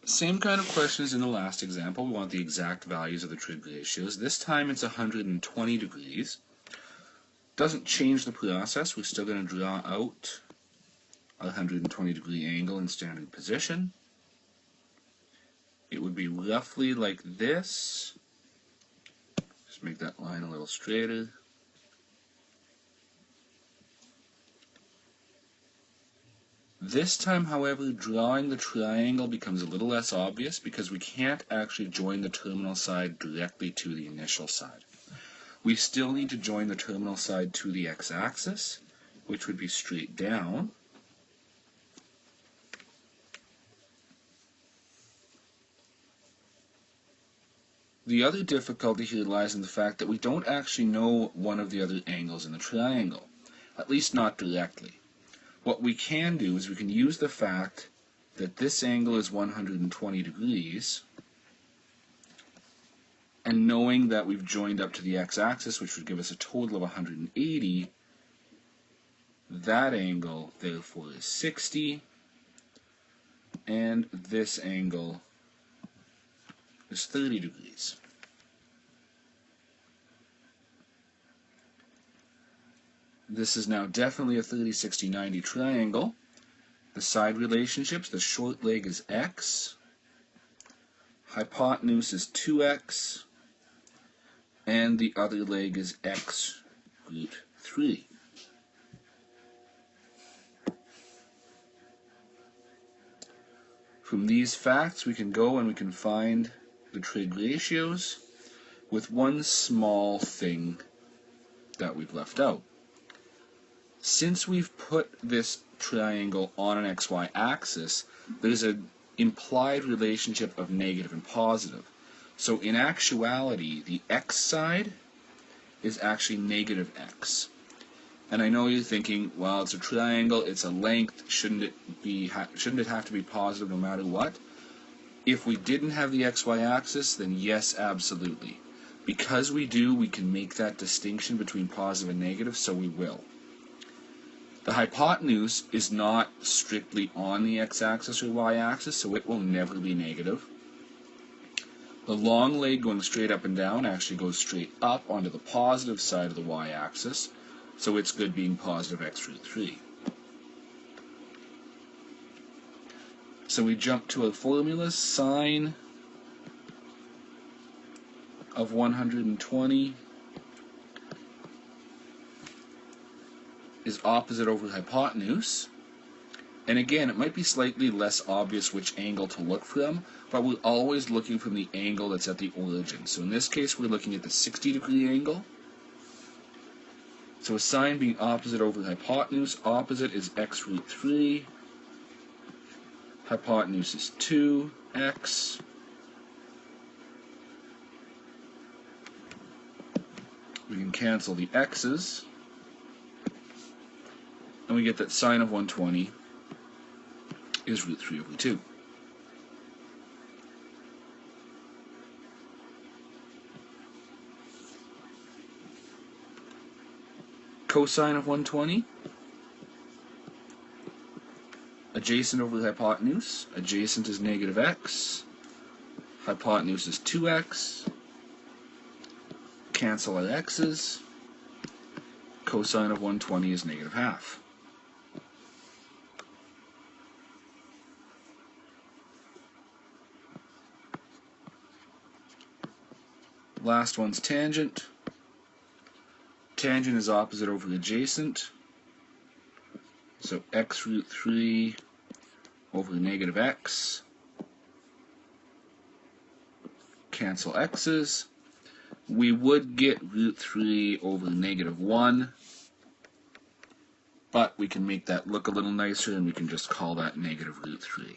Same kind of question as in the last example. We want the exact values of the trig ratios. This time it's 120 degrees. Doesn't change the process. We're still going to draw out a 120 degree angle in standard position. It would be roughly like this. Just make that line a little straighter. This time, however, drawing the triangle becomes a little less obvious because we can't actually join the terminal side directly to the initial side. We still need to join the terminal side to the x-axis, which would be straight down. The other difficulty here lies in the fact that we don't actually know one of the other angles in the triangle, at least not directly. What we can do is we can use the fact that this angle is 120 degrees, and knowing that we've joined up to the x-axis, which would give us a total of 180, that angle, therefore, is 60, and this angle is 30 degrees. This is now definitely a 30, 60, 90 triangle. The side relationships, the short leg is x, hypotenuse is 2x, and the other leg is x root 3. From these facts, we can go and we can find the trig ratios with one small thing that we've left out. Since we've put this triangle on an xy axis, there's an implied relationship of negative and positive. So in actuality, the x side is actually negative x. And I know you're thinking, well, it's a triangle, it's a length, shouldn't it have to be positive no matter what? If we didn't have the xy axis, then yes, absolutely. Because we do, we can make that distinction between positive and negative, so we will. The hypotenuse is not strictly on the x-axis or y-axis, so it will never be negative. The long leg going straight up and down actually goes straight up onto the positive side of the y-axis, so it's good being positive x root 3. So we jump to a formula. Sine of 120 is opposite over hypotenuse. And again, it might be slightly less obvious which angle to look from, but we're always looking from the angle that's at the origin. So in this case, we're looking at the 60 degree angle. So a sine being opposite over hypotenuse, opposite is x root 3. Hypotenuse is 2x. We can cancel the x's. And we get that sine of 120 is root 3 over 2. Cosine of 120, adjacent over the hypotenuse. Adjacent is negative x. Hypotenuse is 2x. Cancel our x's. Cosine of 120 is negative half. Last one's tangent. Tangent is opposite over adjacent. So x root 3 over negative x. Cancel x's. We would get root 3 over negative 1, but we can make that look a little nicer and we can just call that negative root 3.